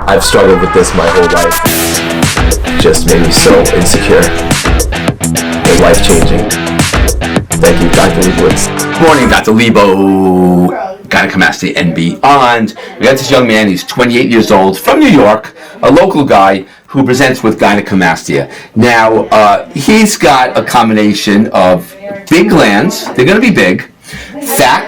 I've struggled with this my whole life. Just made me so insecure. And life-changing. Thank you, Dr. Lebowitz. Good morning, Dr. Lebo, gynecomastia and beyond. We got this young man, he's 28 years old, from New York, a local guy who presents with gynecomastia. Now, he's got a combination of big glands, they're going to be big, fat,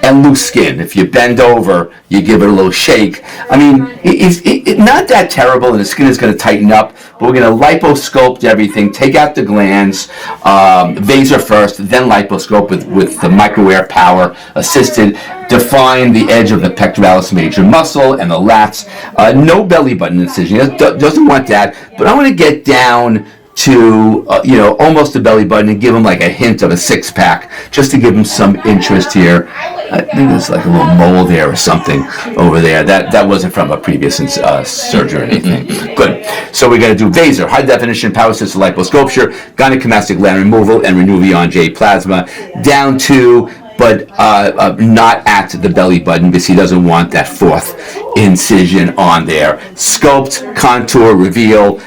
and loose skin. If you bend over, you give it a little shake. I mean, it's not that terrible, and the skin is going to tighten up, but we're going to liposculpt everything, take out the glands, Vaser first, then liposcope with the micro-air power assisted, define the edge of the pectoralis major muscle and the lats. No belly button incision, doesn't want that, but I want to get down to almost the belly button and give him like a hint of a six-pack, just to give him some interest here. I think there's like a little mole there or something over there. That wasn't from a previous surgery or anything. Good. So we're going to do Vaser, high definition power assisted liposculpture, gynecomastic gland removal, and Renuvion J plasma down to, but not at the belly button, because he doesn't want that fourth incision on there. Sculpt, contour, reveal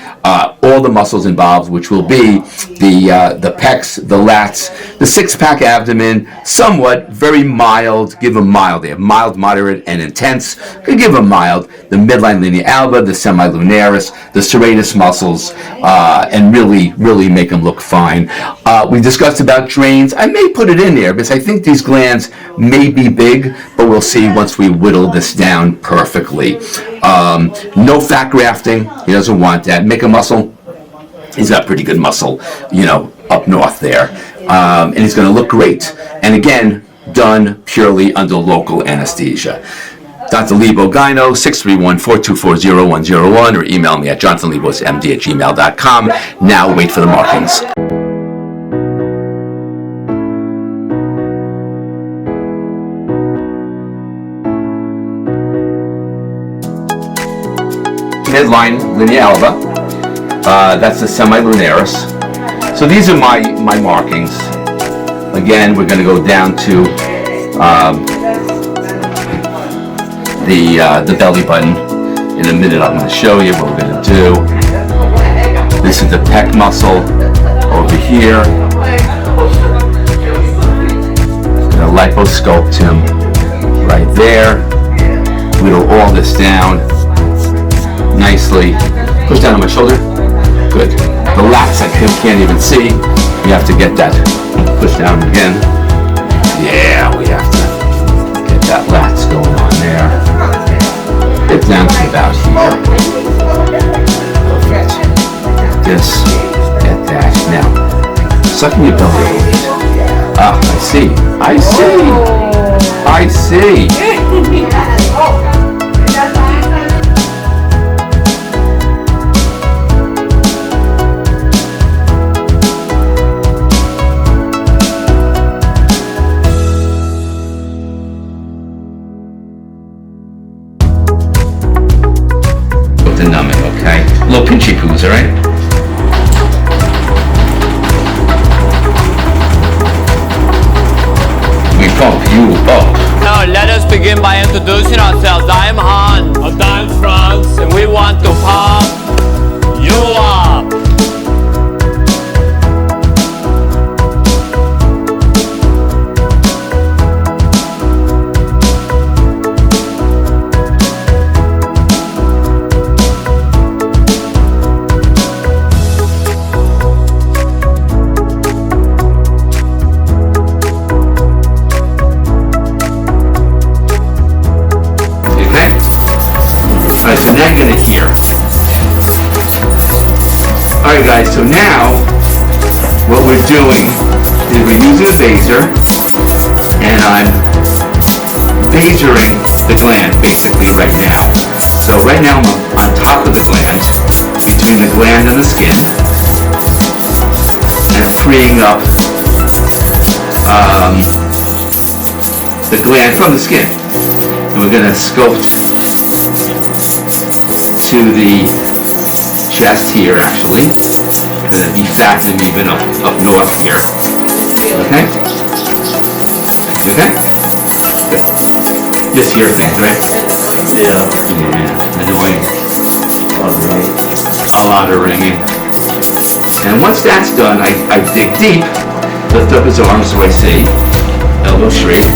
all the muscles involved, which will be the pecs, the lats, the six-pack abdomen, somewhat, very mild, give them mild. They have mild, moderate, and intense. Could give them mild. The midline linea alba, the semilunaris, the serratus muscles, and really make them look fine. We discussed about drains. I may put it in there because I think these glands may be big, but we'll see once we whittle this down perfectly. No fat grafting. He doesn't want that. Make a muscle. He's got pretty good muscle, up north there. And he's going to look great. And again, done purely under local anesthesia. Dr. Lebo, Gyno, 631-424-0101, or email me at jonathanlebosmd@gmail.com. Now wait for the markings. Midline linea alba, that's the semilunaris. So these are my markings. Again, we're going to go down to the belly button. In a minute, I'm going to show you what we're going to do. This is the pec muscle over here. Going to liposculpt him right there. Whittle all this down nicely. Push down on my shoulder. Good. The lats I can't even see. You have to get that. Push down again. Yeah, we have to get that lats going on there. Get down to about here. Perfect. This, get that. Now, suck in your belly a little bit. Ah, I see. The numbing, okay? A little pinchy poos, all right? We pump you up. Now let us begin by introducing ourselves. I am Han. I'm Franz. And we want to pump you up. So now you're going to hear. Alright guys, so now what we're doing is we're using a Vaser, and I'm Vasering the gland basically right now. So right now I'm on top of the gland, between the gland and the skin, and freeing up the gland from the skin. And we're going to sculpt to the chest here, actually. Going to defat them even up north here. Okay? Okay? Good. Just hear things, right? Yeah. Yeah, annoying. monitoring. And once that's done, I dig deep, lift up his arms so I see, elbow straight,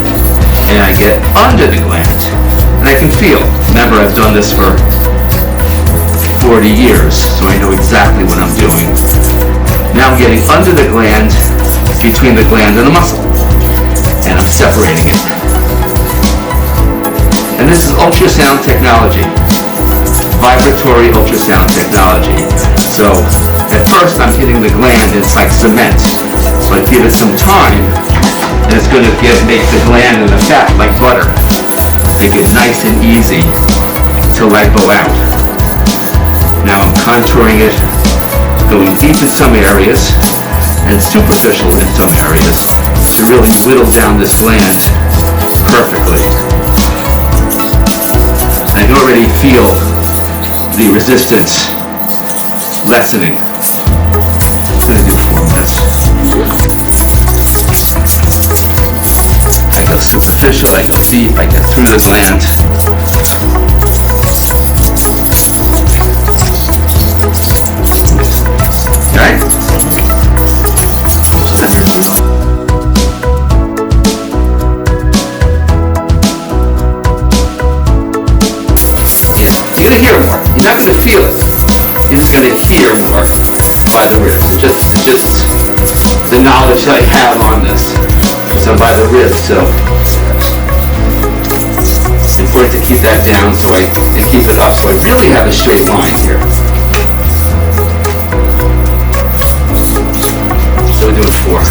and I get under the gland. And I can feel. Remember, I've done this for 40 years, so I know exactly what I'm doing. Now I'm getting under the gland, between the gland and the muscle, and I'm separating it. And this is ultrasound technology, vibratory ultrasound technology. So at first I'm hitting the gland, it's like cement, but give it some time, and it's going to make the gland and the fat like butter. Make it nice and easy to lipo out. Now I'm contouring it, going deep in some areas and superficial in some areas to really whittle down this gland perfectly. I can already feel the resistance lessening. I'm going to do 4 minutes. I go superficial, I go deep, I get through the gland. Alright? Yeah, you're gonna hear more. You're not gonna feel it. You're just gonna hear more by the ribs. It's just the knowledge that I have on this. So by the ribs, so it's important to keep that down and keep it up so I really have a straight line here. So we're doing 4.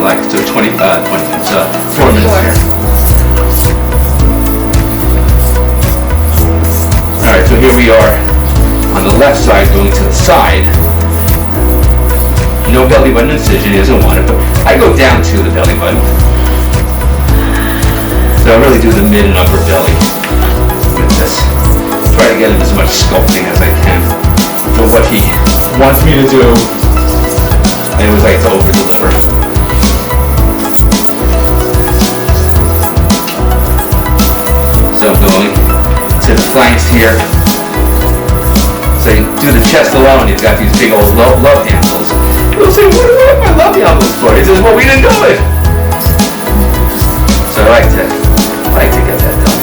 Like so 4 minutes here. Alright, so here we are on the left side going to the side. No belly button incision, he doesn't want it, but I go down to the belly button. So I really do the mid and upper belly with this. Try to get him as much sculpting as I can for what he wants me to do. I always like to over deliver. So I'm going to the flanks here. So you do the chest alone, you've got these big old love handles. You'll say, what do I have my love handles for? He says, well, we didn't do it. So I like to get that done.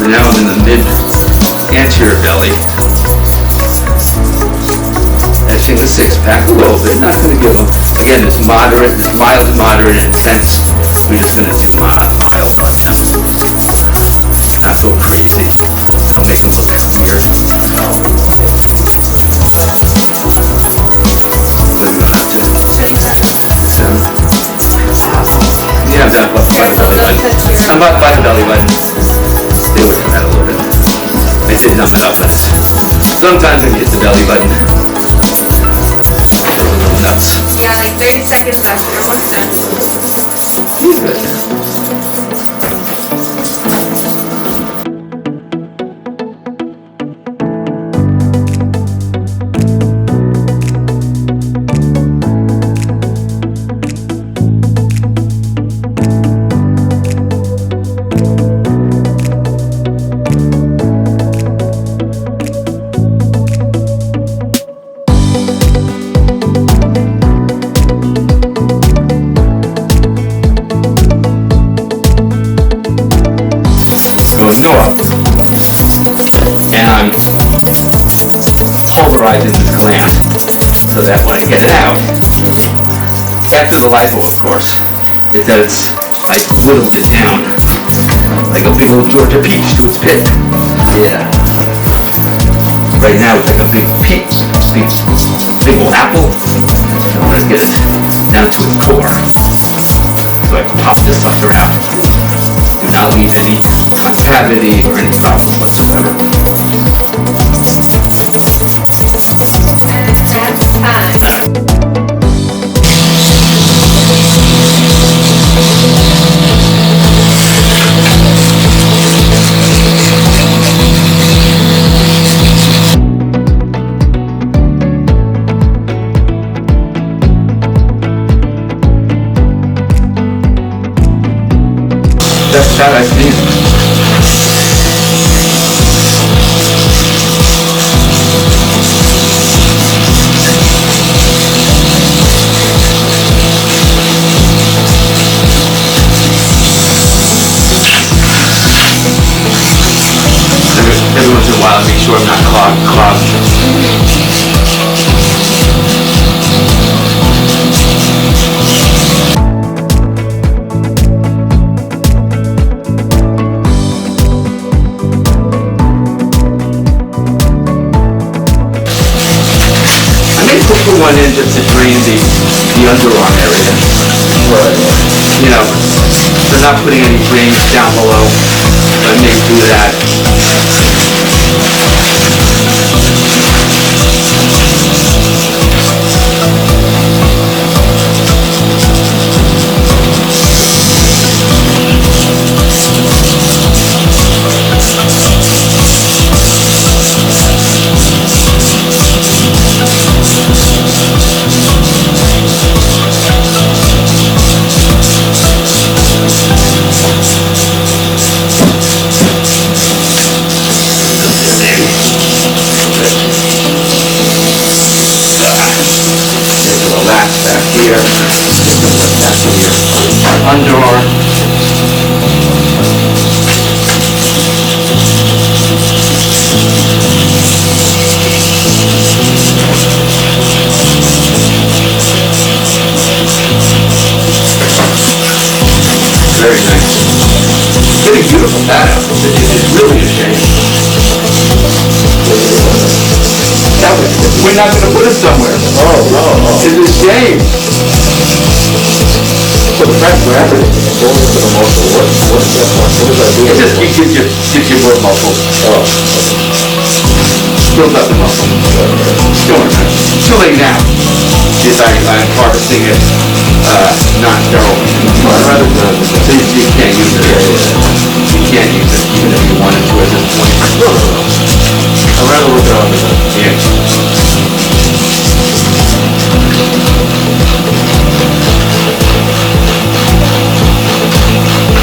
Now I'm in the mid-anterior belly. Etching the six-pack a little bit, not going to give them, again, it's moderate, it's mild, moderate, and intense. We're just going to do mild on him. Not go crazy. Don't make him look weird. What do you have to? 7. Yeah, I'm done by the belly button. I'm about by the belly button. Stay away from that a little bit. I did numb it up, but sometimes when you hit the belly button, it's a little nuts. Yeah, like 30 seconds left. You're almost done. He's good. pulverizing this gland so that when I get it out, after the lipo, of course, is that I whittled it down like a big old Georgia peach to its pit. Yeah. Right now it's like a big peach, big old apple. I want to get it down to its core. So I can pop this sucker out. Do not leave any cavity or any problems whatsoever. Best shot I've seen. Every once in a while I make sure I'm not clogged. Put one in just to drain the underarm area. Right. You know, they're not putting any drainage down below. So I may do that. Underarm. Very nice. Pretty beautiful pattern. It's really a shame. We're not going to put it somewhere. Oh. It's a shame. For the fact for everything, going into the muscle, what does that do? It just gives you more muscle. Oh. Builds up the muscle. Too late now. I'm harvesting it non-sterile. I'd rather not. So you can't use it. You can't use it even if you wanted to at this point. No. I'd rather look at it. Yeah.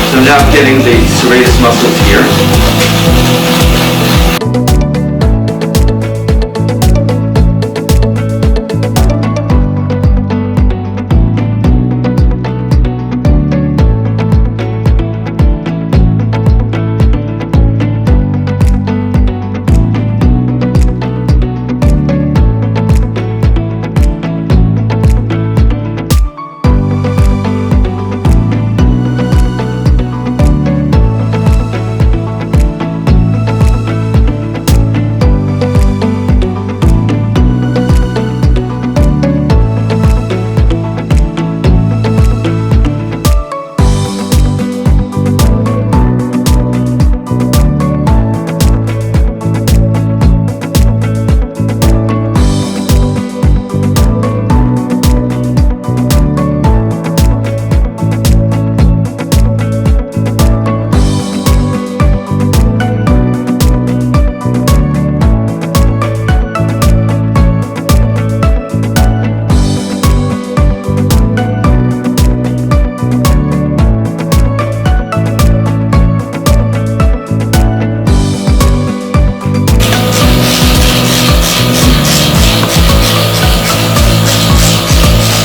So now I'm getting the serratus muscles here.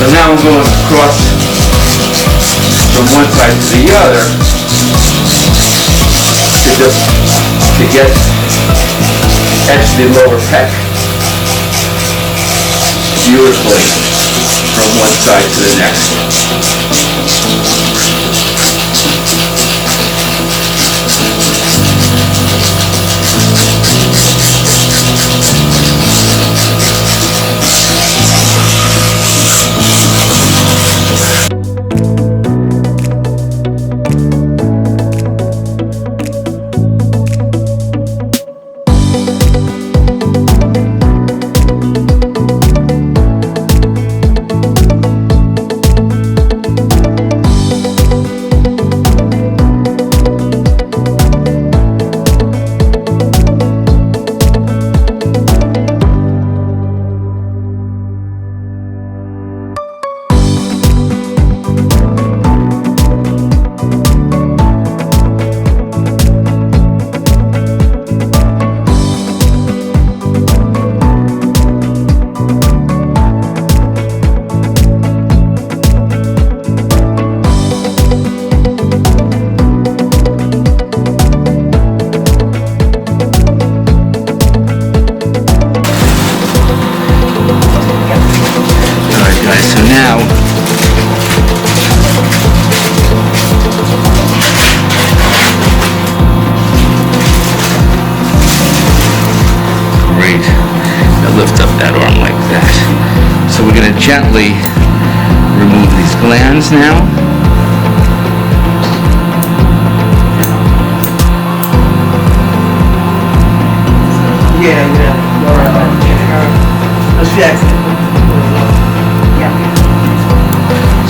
Now I'm going across from one side to the other to get etch the lower pec beautifully from one side to the next. Gently remove these glands now.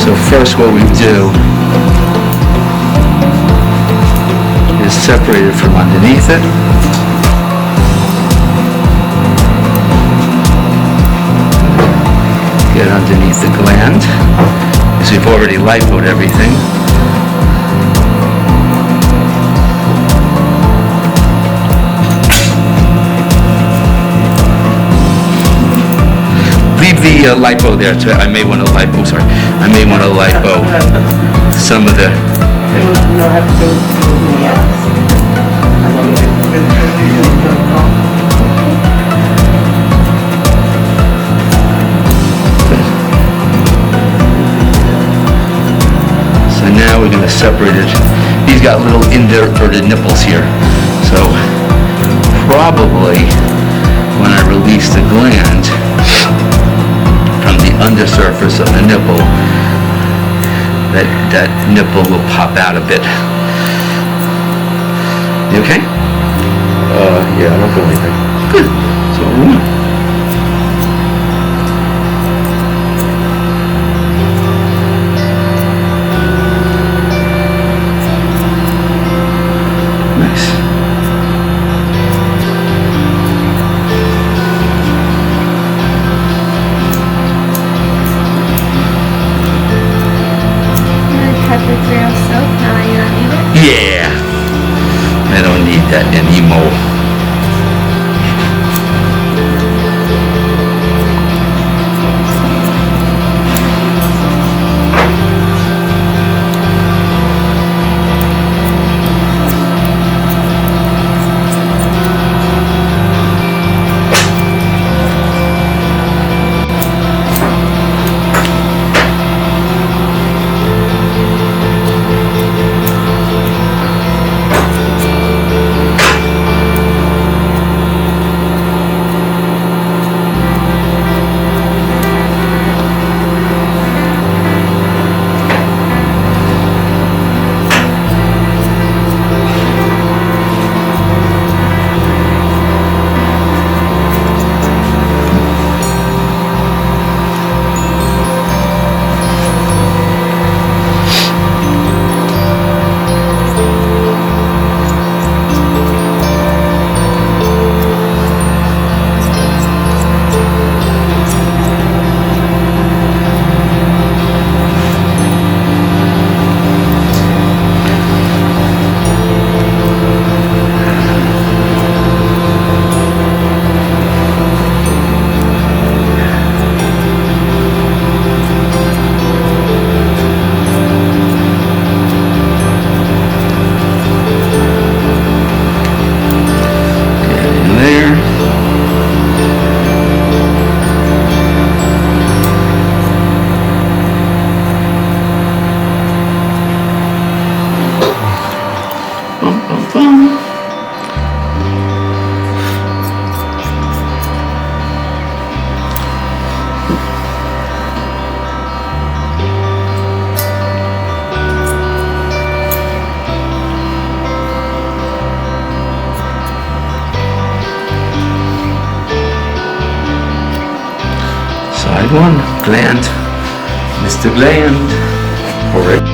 So first what we do is separate it from underneath it. Get underneath the gland, because we've already lipoed everything. Leave the lipo there. I may want to lipo. Sorry, I may want to lipo some of the. Now we're going to separate it. He's got little inverted nipples here. So probably when I release the gland from the undersurface of the nipple, that nipple will pop out a bit. You okay? Yeah, I don't feel anything. Good. So yeah, I don't need that anymore. Slide 1, Gland. Mr. Gland. All right.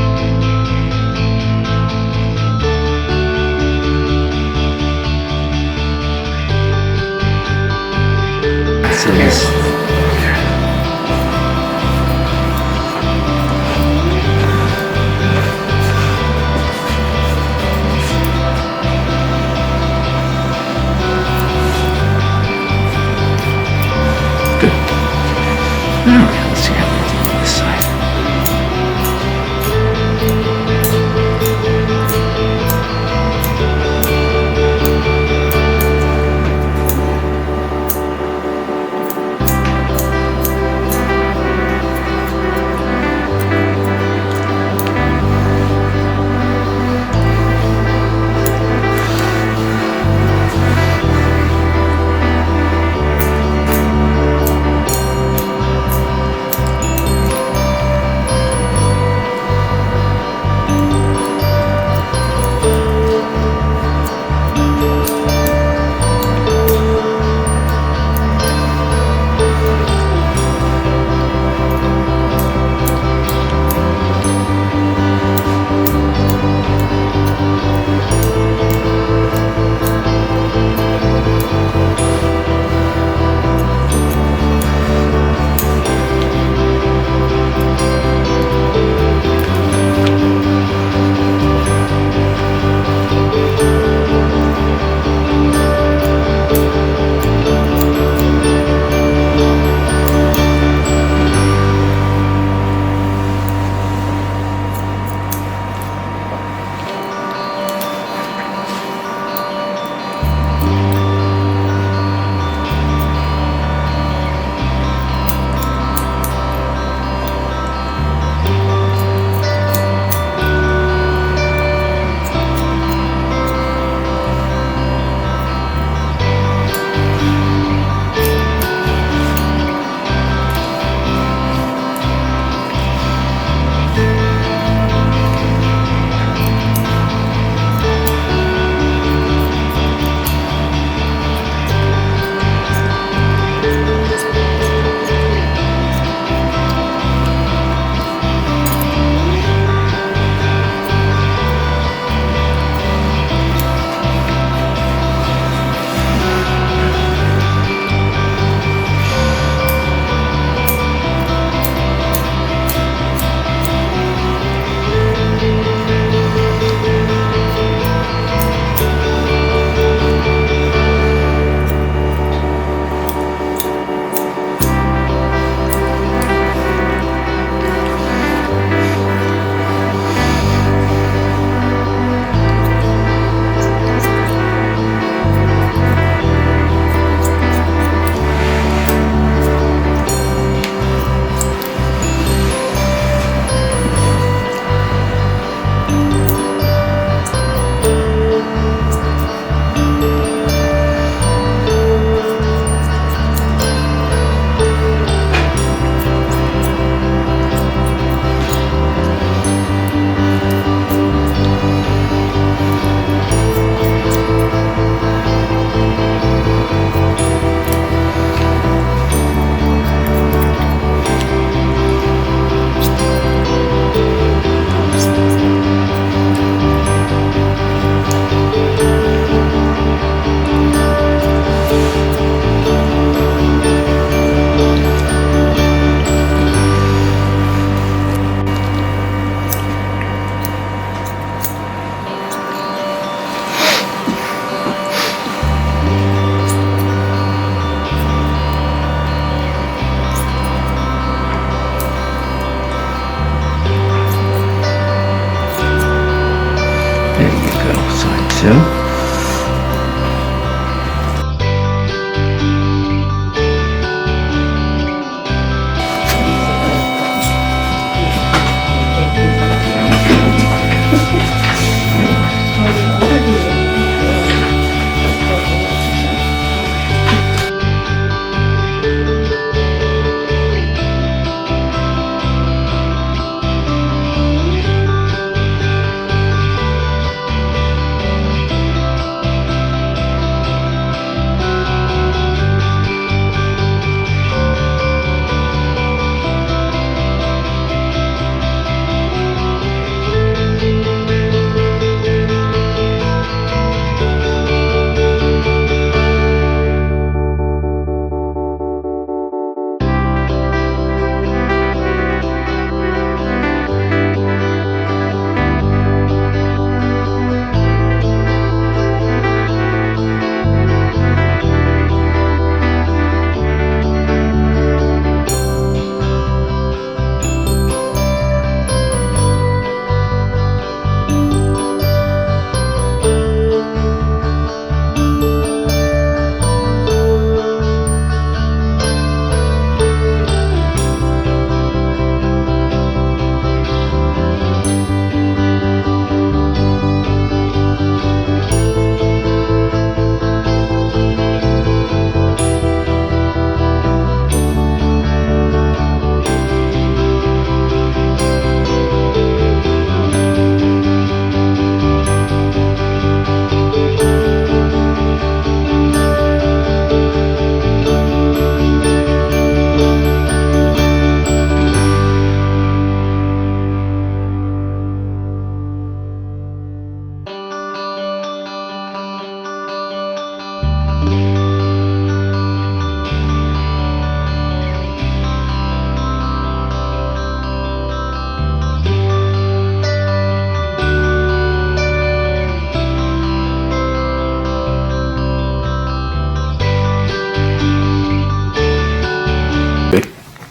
So this. Good. All right, let's see how we do on this side.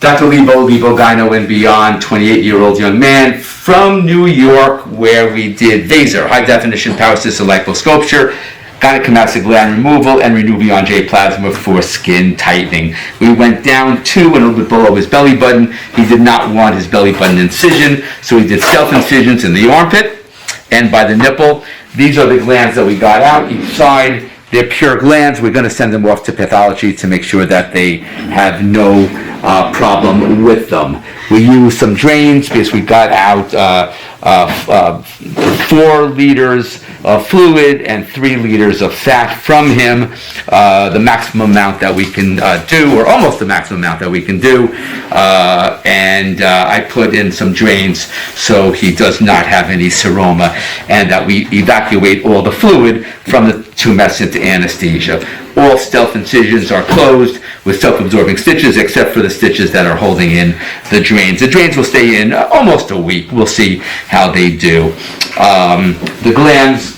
Dr. Lebo, Gyno and Beyond, 28-year-old young man from New York, where we did Vaser, high-definition power-assisted liposculpture, gynecomastia gland removal, and Renuvion J plasma for skin tightening. We went down to and a little bit below his belly button. He did not want his belly button incision, so he did self-incisions in the armpit and by the nipple. These are the glands that we got out each side. They're pure glands. We're going to send them off to pathology to make sure that they have no problem with them. We used some drains because we got out 4 liters of fluid and 3 liters of fat from him, the maximum amount that we can do, or almost the maximum amount that we can do. And I put in some drains so he does not have any seroma, and that we evacuate all the fluid from the tumors into anesthesia. All stealth incisions are closed with self-absorbing stitches, except for the stitches that are holding in the drains. The drains will stay in almost a week. We'll see how they do. The glands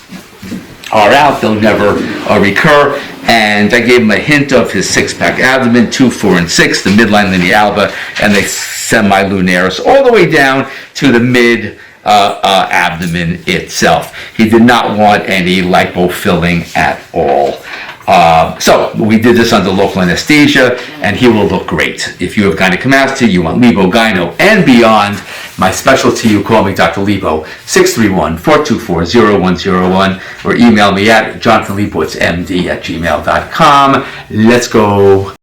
are out. They'll never recur. And I gave him a hint of his 6-pack abdomen, 2, 4, and 6, the midline linealba, and the semilunaris, all the way down to the mid abdomen itself. He did not want any lipo filling at all. So we did this under local anesthesia, and he will look great. If you have gynecomastia, you want Lebo, Gyno, and Beyond, my specialty, you call me Dr. Lebo, 631-424-0101, or email me at jonathanlebowitzmd@gmail.com. Let's go.